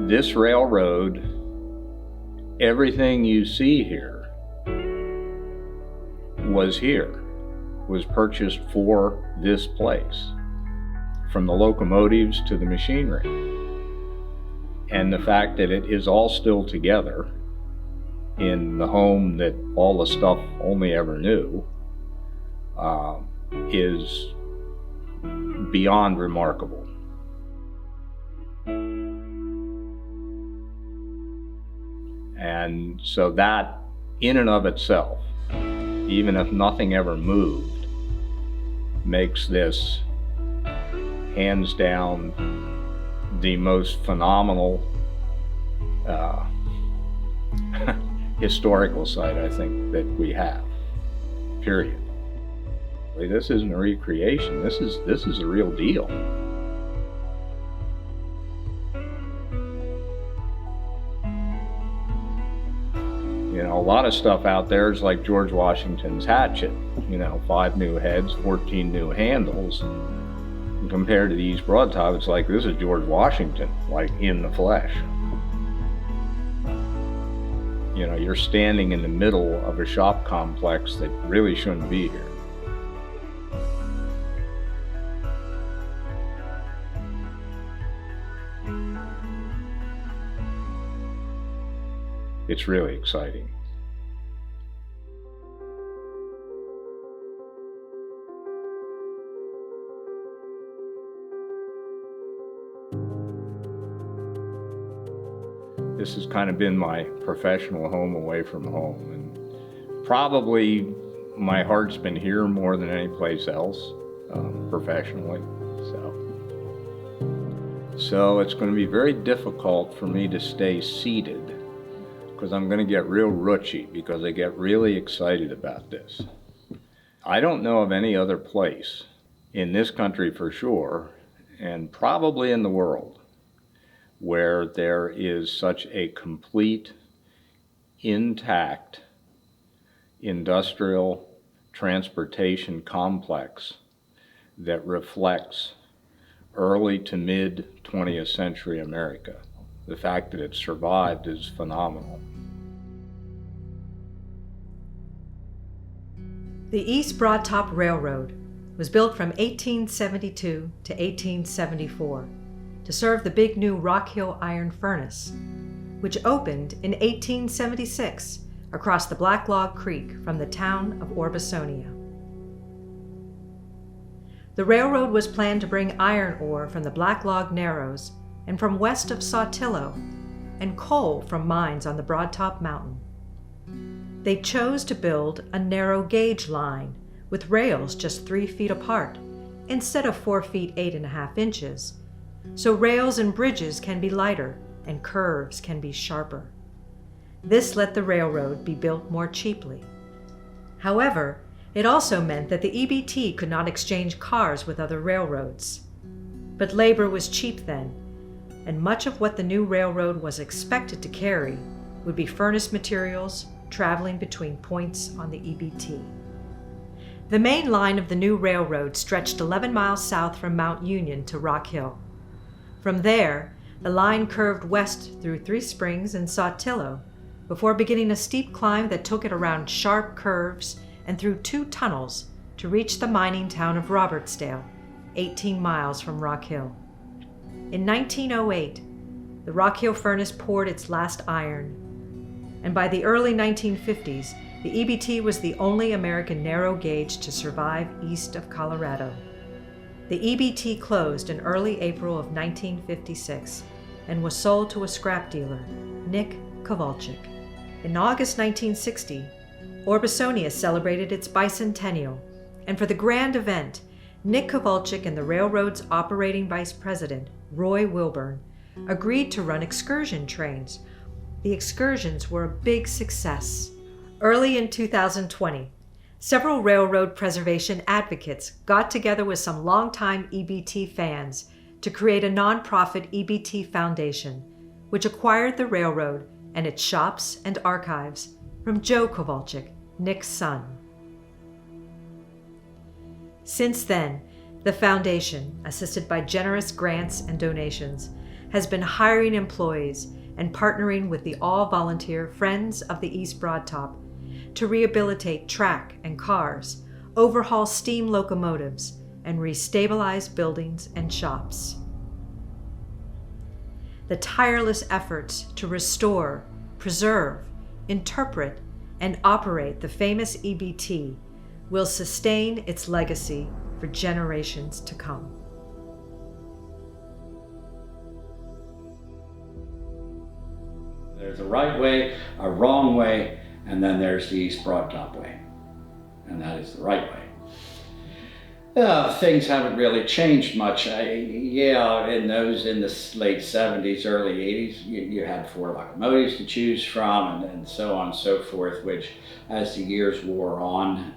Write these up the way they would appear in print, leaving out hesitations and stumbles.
This railroad, everything you see here was purchased for this place, from the locomotives to the machinery. And the fact that it is all still together in the home that all the stuff only ever knew is beyond remarkable. And so that, in and of itself, even if nothing ever moved, makes this hands down the most phenomenal historical site I think that we have, period. This isn't a recreation, this is a real deal. You know, a lot of stuff out there is like George Washington's hatchet, 5 new heads, 14 new handles. And compared to the East Broad Top, it's like this is George Washington, like in the flesh. You're standing in the middle of a shop complex that really shouldn't be here. It's really exciting. This has kind of been my professional home away from home, and probably my heart's been here more than any place else professionally. So it's going to be very difficult for me to stay seated, because I'm going to get real roochy, because I get really excited about this. I don't know of any other place in this country for sure, and probably in the world, where there is such a complete, intact industrial transportation complex that reflects early to mid 20th century America. The fact that it survived is phenomenal. The East Broad Top Railroad was built from 1872 to 1874 to serve the big new Rock Hill iron furnace, which opened in 1876 across the Black Log Creek from the town of Orbisonia. The railroad was planned to bring iron ore from the Black Log Narrows and from west of Saltillo, and coal from mines on the Broad Top Mountain. They chose to build a narrow gauge line with rails just 3 feet apart instead of 4 feet 8.5 inches, so rails and bridges can be lighter and curves can be sharper. This let the railroad be built more cheaply. However, it also meant that the EBT could not exchange cars with other railroads. But labor was cheap then, and much of what the new railroad was expected to carry would be furnace materials traveling between points on the EBT. The main line of the new railroad stretched 11 miles south from Mount Union to Rock Hill. From there, the line curved west through Three Springs and Saltillo before beginning a steep climb that took it around sharp curves and through 2 tunnels to reach the mining town of Robertsdale, 18 miles from Rock Hill. In 1908, the Rock Hill furnace poured its last iron, and by the early 1950s, the EBT was the only American narrow gauge to survive east of Colorado. The EBT closed in early April of 1956 and was sold to a scrap dealer, Nick Kowalczyk. In August 1960, Orbisonia celebrated its bicentennial, and for the grand event, Nick Kowalczyk and the railroad's operating vice president, Roy Wilburn, agreed to run excursion trains. The excursions were a big success. Early in 2020, several railroad preservation advocates got together with some longtime EBT fans to create a nonprofit EBT foundation, which acquired the railroad and its shops and archives from Joe Kowalczyk, Nick's son. Since then, the foundation, assisted by generous grants and donations, has been hiring employees and partnering with the all-volunteer Friends of the East Broad Top to rehabilitate track and cars, overhaul steam locomotives, and restabilize buildings and shops. The tireless efforts to restore, preserve, interpret, and operate the famous EBT will sustain its legacy for generations to come. There's a right way, a wrong way, and then there's the East Broad Top way, and that is the right way. Things haven't really changed much. In the late 70s, early 80s, you had 4 locomotives to choose from, and so on and so forth, which as the years wore on,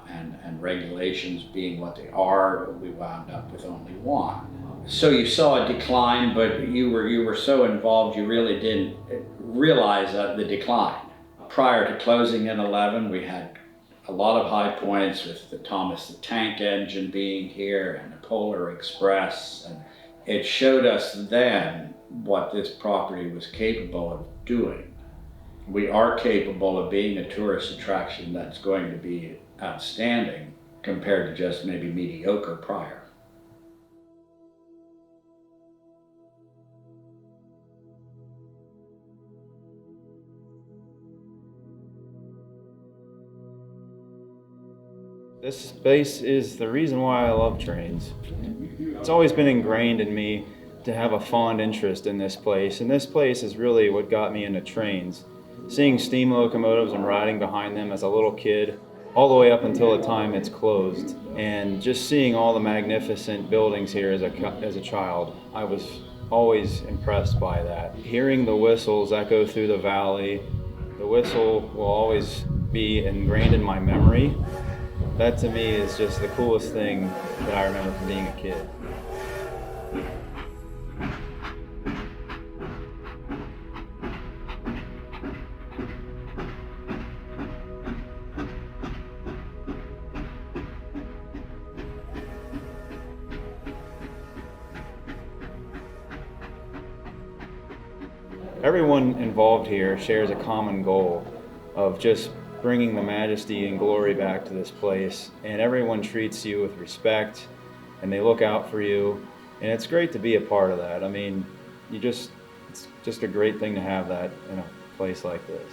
and regulations being what they are, we wound up with only 1. So you saw a decline, but you were so involved you really didn't realize the decline. Prior to closing in 11, we had a lot of high points with the Thomas the Tank Engine being here and the Polar Express, and it showed us then what this property was capable of doing. We are capable of being a tourist attraction that's going to be outstanding compared to just maybe mediocre prior. This space is the reason why I love trains. It's always been ingrained in me to have a fond interest in this place, and this place is really what got me into trains. Seeing steam locomotives and riding behind them as a little kid, all the way up until the time it's closed, and just seeing all the magnificent buildings here as a child, I was always impressed by that. Hearing the whistles echo through the valley, the whistle will always be ingrained in my memory. That to me is just the coolest thing that I remember from being a kid. Everyone involved here shares a common goal of just bringing the majesty and glory back to this place, and everyone treats you with respect and they look out for you, and it's great to be a part of that. I mean, it's just a great thing to have that in a place like this.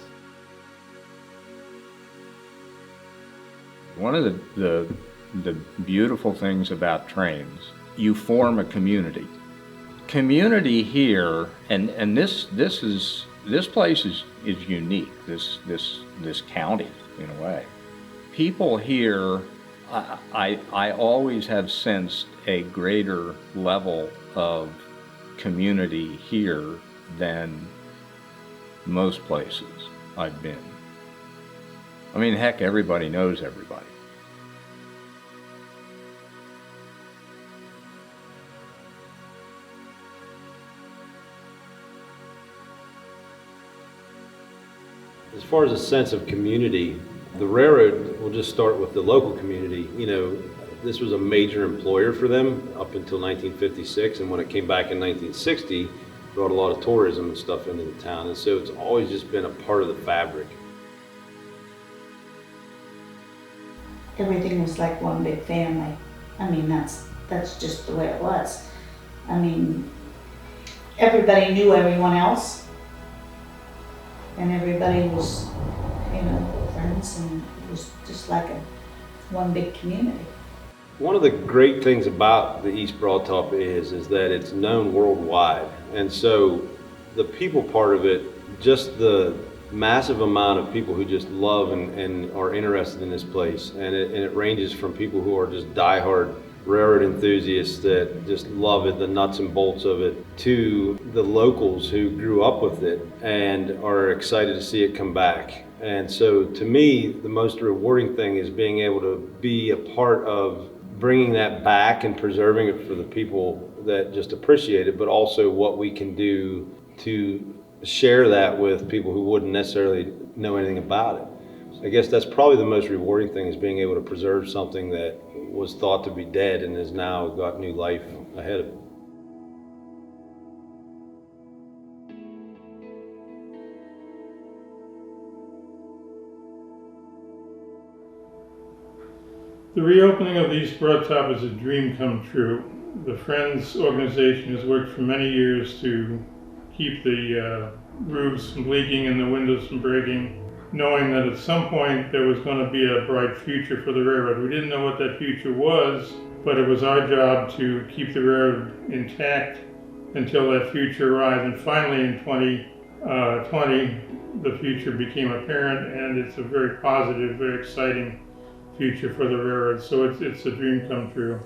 One of the beautiful things about trains, you form a community. Community here, and this place is unique, this county in a way. People here, I always have sensed a greater level of community here than most places I've been. I mean, heck, everybody knows everybody. As far as a sense of community, the railroad, we'll just start with the local community. You know, this was a major employer for them up until 1956, and when it came back in 1960, brought a lot of tourism and stuff into the town, and so it's always just been a part of the fabric. Everything was like one big family. I mean, that's just the way it was. I mean, everybody knew everyone else, and everybody was, you know, friends, and it was just like one big community. One of the great things about the East Broad Top is that it's known worldwide, and so the people part of it, just the massive amount of people who just love and are interested in this place, and it ranges from people who are just diehard railroad enthusiasts that just love it, the nuts and bolts of it, to the locals who grew up with it and are excited to see it come back. And so to me, the most rewarding thing is being able to be a part of bringing that back and preserving it for the people that just appreciate it, but also what we can do to share that with people who wouldn't necessarily know anything about it. I guess that's probably the most rewarding thing, is being able to preserve something that was thought to be dead and has now got new life ahead of it. The reopening of the East Broadtop is a dream come true. The Friends organization has worked for many years to keep the roofs from leaking and the windows from breaking, knowing that at some point there was going to be a bright future for the railroad. We didn't know what that future was, but it was our job to keep the railroad intact until that future arrived. And finally in 2020, the future became apparent, and it's a very positive, very exciting future for the railroad. So it's a dream come true.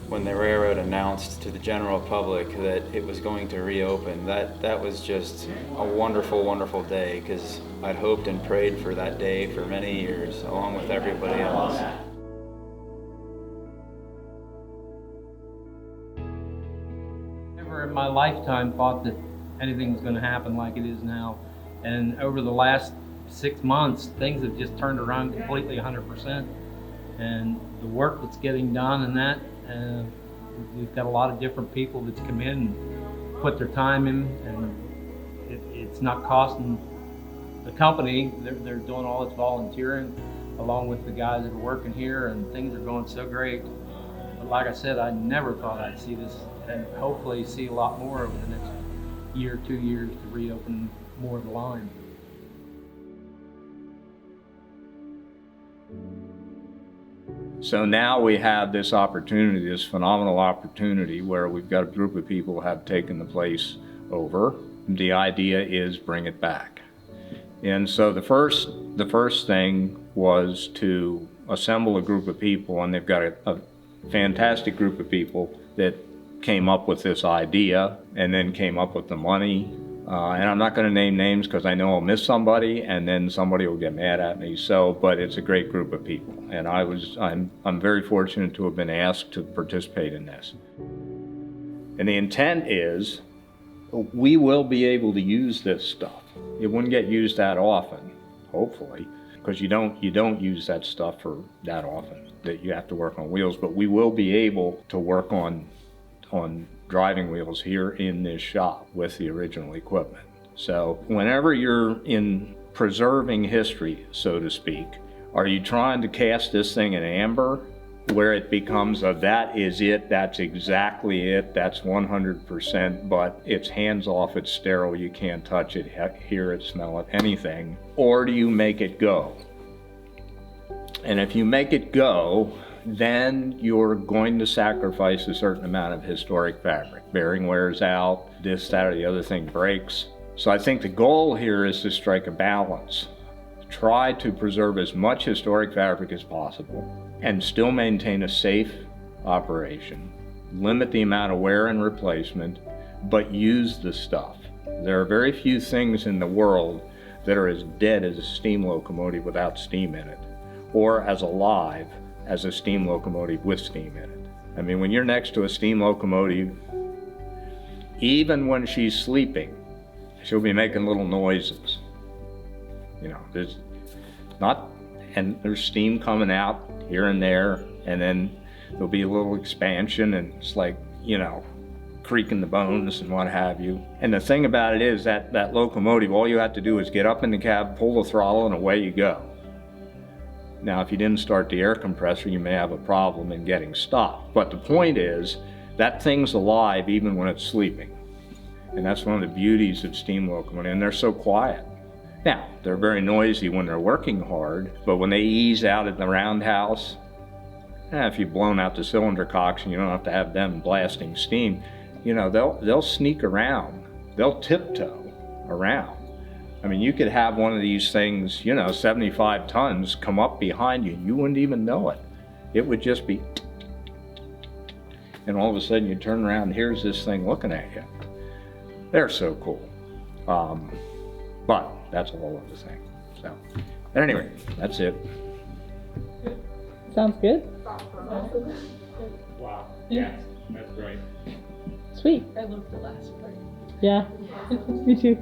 When the railroad announced to the general public that it was going to reopen, that was just a wonderful, wonderful day, because I'd hoped and prayed for that day for many years, along with everybody else. Never in my lifetime thought that anything was going to happen like it is now. And over the last 6 months, things have just turned around completely 100%. And the work that's getting done and that, we've got a lot of different people that's come in and put their time in, and it's not costing the company. They're doing all its volunteering along with the guys that are working here, and things are going so great. But like I said, I never thought I'd see this, and hopefully see a lot more over the next year, 2 years to reopen more of the line. So now we have this opportunity, this phenomenal opportunity, where we've got a group of people who have taken the place over. The idea is bring it back. And so the first thing was to assemble a group of people, and they've got a fantastic group of people that came up with this idea and then came up with the money. And I'm not going to name names because I know I'll miss somebody, and then somebody will get mad at me. But it's a great group of people, and I'm very fortunate to have been asked to participate in this. And the intent is, we will be able to use this stuff. It wouldn't get used that often, hopefully, because you don't use that stuff for that often, that you have to work on wheels. But we will be able to work on driving wheels here in this shop with the original equipment. So whenever you're in preserving history, so to speak, are you trying to cast this thing in amber where it becomes that is it, that's exactly it, that's 100%, but it's hands off, it's sterile, you can't touch it, hear it, smell it, anything? Or do you make it go? And if you make it go, then you're going to sacrifice a certain amount of historic fabric. Bearing wears out, this, that, or the other thing breaks. So I think the goal here is to strike a balance. Try to preserve as much historic fabric as possible and still maintain a safe operation. Limit the amount of wear and replacement, but use the stuff. There are very few things in the world that are as dead as a steam locomotive without steam in it, or as alive as a steam locomotive with steam in it. I mean, when you're next to a steam locomotive, even when she's sleeping, she'll be making little noises. You know, there's steam coming out here and there, and then there'll be a little expansion, and it's like, you know, creaking the bones and what have you. And the thing about it is that locomotive, all you have to do is get up in the cab, pull the throttle, and away you go. Now, if you didn't start the air compressor, you may have a problem in getting stopped. But the point is, that thing's alive even when it's sleeping. And that's one of the beauties of steam locomotives, and they're so quiet. Now, they're very noisy when they're working hard, but when they ease out at the roundhouse, if you've blown out the cylinder cocks and you don't have to have them blasting steam, you know, they'll sneak around. They'll tiptoe around. I mean, you could have one of these things, you know, 75 tons come up behind you, and you wouldn't even know it. It would just be, and all of a sudden you turn around and here's this thing looking at you. They're so cool. But that's a whole other thing. So, at any rate, that's it. Sounds good. Wow. Yeah, that's great. Sweet. I loved the last part. Yeah, me too.